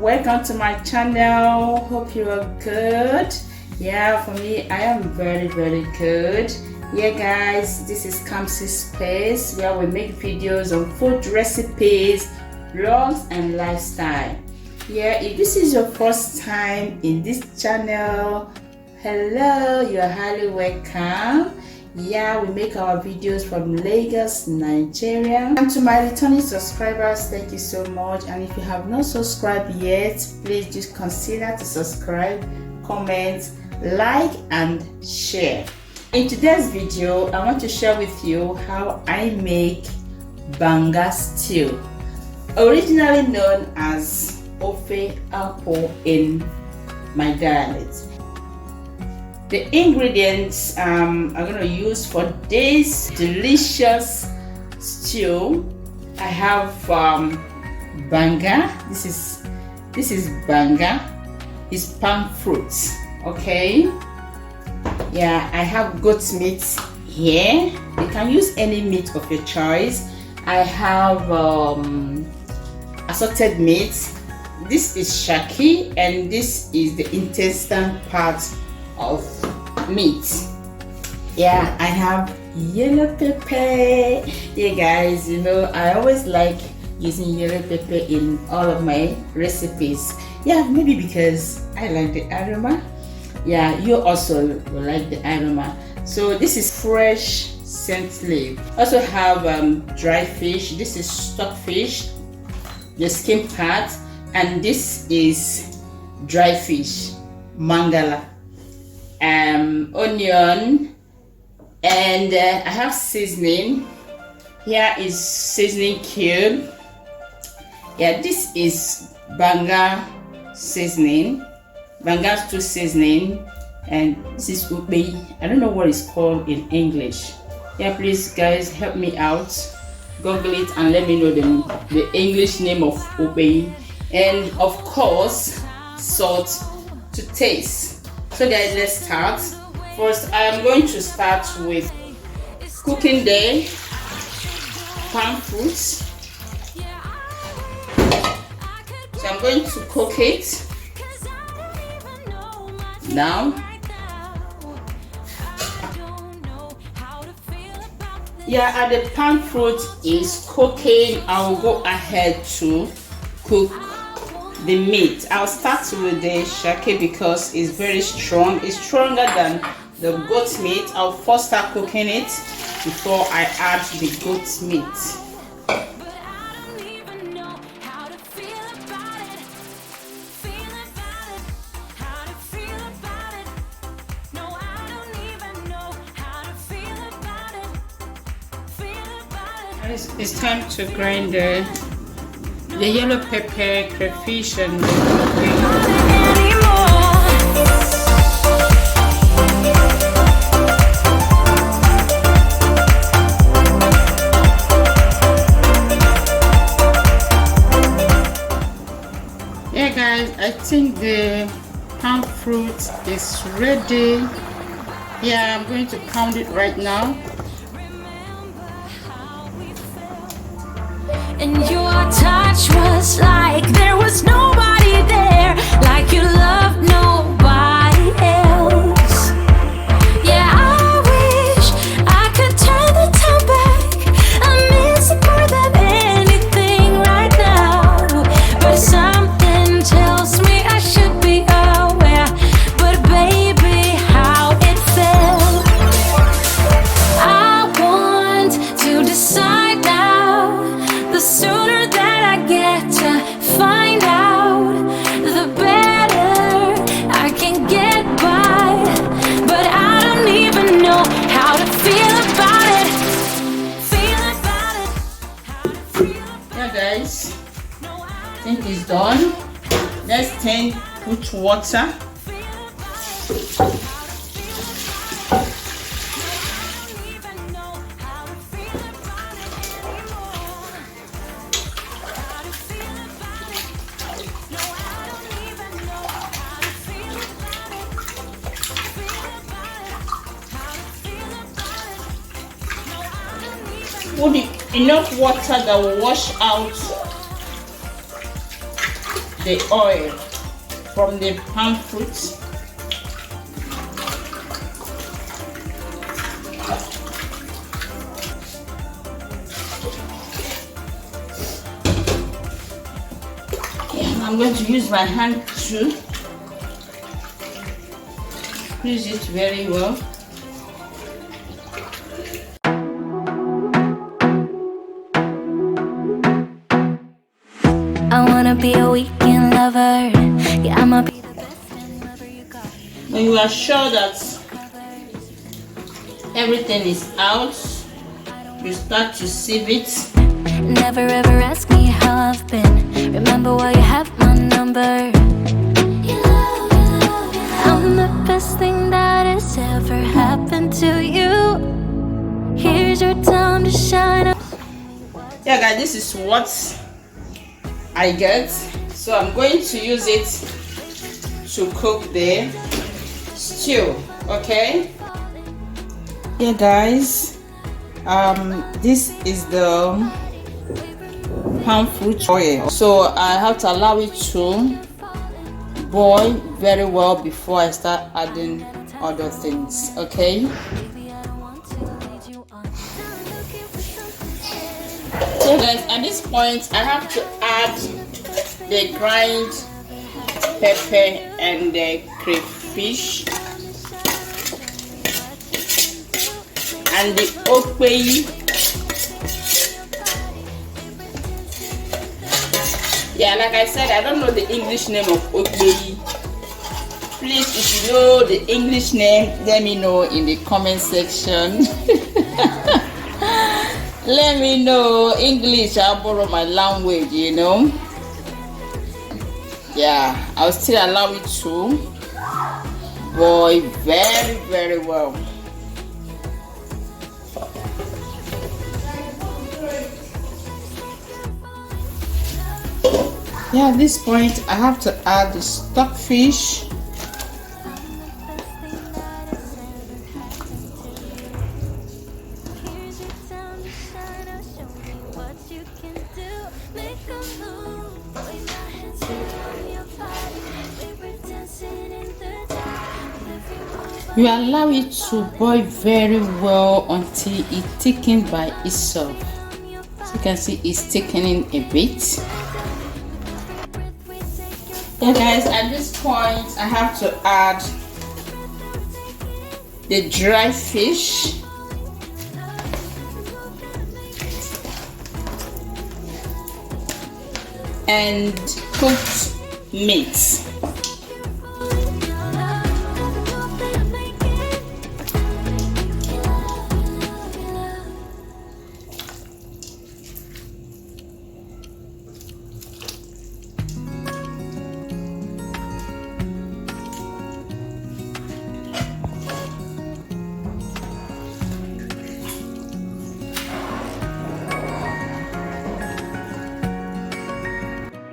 welcome to my channel. Hope you are good. Yeah, for me, I am very good. Yeah guys, this is Kamsi Space, where we make videos on food recipes, vlogs and lifestyle. Yeah, if this is your first time in this channel, hello, you are highly welcome. Yeah, we make our videos from Lagos, Nigeria. And to my returning subscribers, thank you so much. And if you have not subscribed yet, please just consider to subscribe, comment, like and share. In today's video, I want to share with you how I make Banga stew, originally known as Ofeakwu in my dialect. The ingredients I'm going to use for this delicious stew, I have Banga. This is Banga. It's palm fruits. Okay. Yeah, I have goat meat here. You can use any meat of your choice. I have assorted meat. This is shaki, and this is the intestine part of meat. Yeah, I have yellow pepper. Yeah guys, you know I always like using yellow pepper in all of my recipes. Yeah, maybe because I like the aroma. Yeah, you also will like the aroma. So this is fresh scent leaf. Also have dry fish. This is stockfish, the skin part, and this is dry fish, mangala. Onion, and I have seasoning. Here is seasoning cube. Yeah, this is Banga seasoning, Banga stew seasoning, and this is ube. I don't know what it's called in English. Yeah, please guys help me out, google it and let me know the English name of ube. And of course salt to taste. So guys, let's start. First, I am going to start with cooking the palm fruits. So I'm going to cook it now. Yeah, and the palm fruit is cooking, I will go ahead to cook the meat. I'll start with the shaki because it's very strong. It's stronger than the goat meat. I'll first start cooking it before I add the goat meat. It's time to grind the yellow pepper, crayfish, and yeah guys, I think the palm fruit is ready. Yeah, I'm going to pound it right now. And your touch was like there was nobody there, like you loved nobody else. Yeah, I wish I could turn the time back. I miss it more than anything right now. But something tells me I should be aware. But baby, how it felt. I want to decide now. The sooner that I get to find out, the better I can get by. But I don't even know how to feel about it. Yeah guys, I think it's done. Let's put water. Put enough water that will wash out the the oil from the palm fruit. I'm going to use my hand to squeeze it very well. I wanna be a weekend lover. Yeah, I'ma be the best lover you got. When you are sure that everything is out, you start to sieve it. Never ever ask me how I've been. Remember why you have my number. I'm the best thing that has ever happened to you. Here's your time to shine. Yeah guys, this is what I get, so I'm going to use it to cook the stew. Okay, yeah guys, this is the palm fruit oil, so I have to allow it to boil very well before I start adding other things. Okay, so guys, at this point I have to add the grind pepper and the crayfish and the okpei. Yeah, like I said, I don't know the English name of okpei. Please, if you know the English name, let me know in the comment section. Let me know English. I'll borrow my language, you know. Yeah, I'll still allow it to boil very, very well. Yeah, at this point I have to add the stockfish. You allow it to boil very well until it thickens by itself. So you can see it's thickening a bit. Yeah guys, at this point I have to add the dry fish and cooked meat.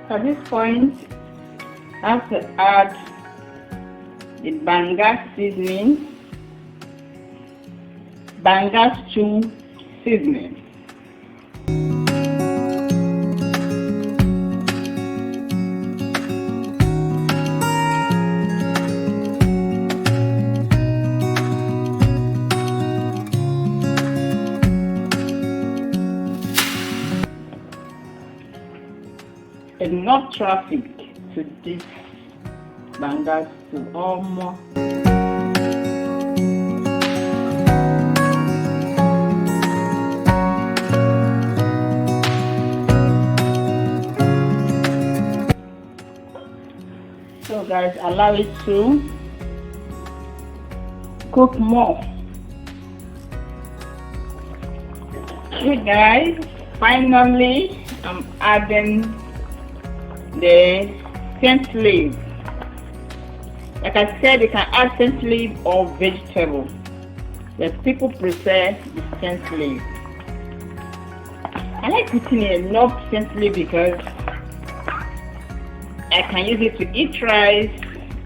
At this point, I have to add the Banga seasoning, Banga stew seasoning. Enough traffic to this Banga to almost. So guys, allow it to cook more. Okay guys, finally I'm adding the scent leaf. Like I said, you can add scent leaf or vegetable, but people prefer the scent leaf. I like putting enough scent leaf because I can use it to eat rice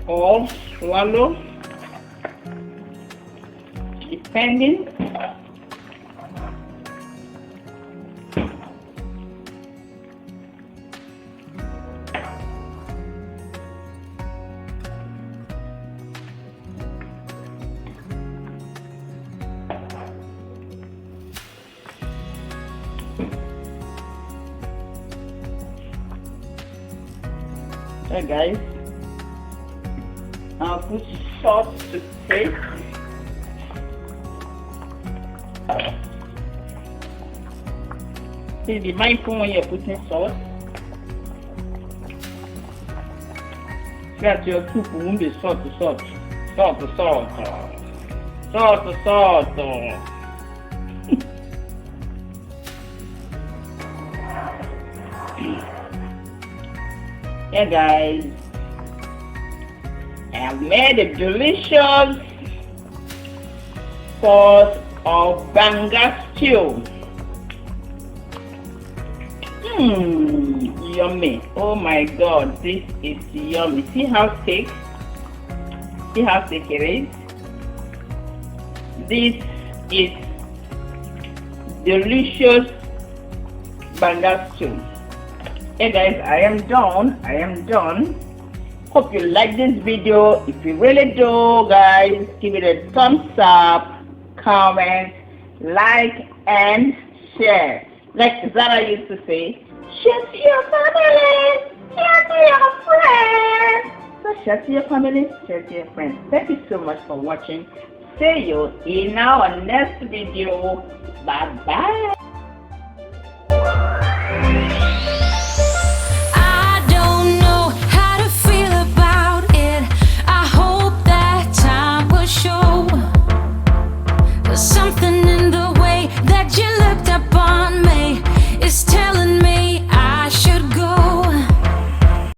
or swallow, depending. Hey guys, I'll put salt to taste. Please be mindful when you're putting salt. That your soup won't be salt. Yeah guys, I have made a delicious pot of Banga stew. Yummy. Oh my god, this is yummy. See how thick? See how thick it is? This is delicious Banga stew. Hey guys, I am done. Hope you like this video. If you really do, guys, give it a thumbs up, comment, like, and share. Like Zara used to say, share to your family, share to your friends. So share to your family, share to your friends. Thank you so much for watching. See you in our next video. Bye bye. I don't know how to feel about it. I hope that time will show. There's something in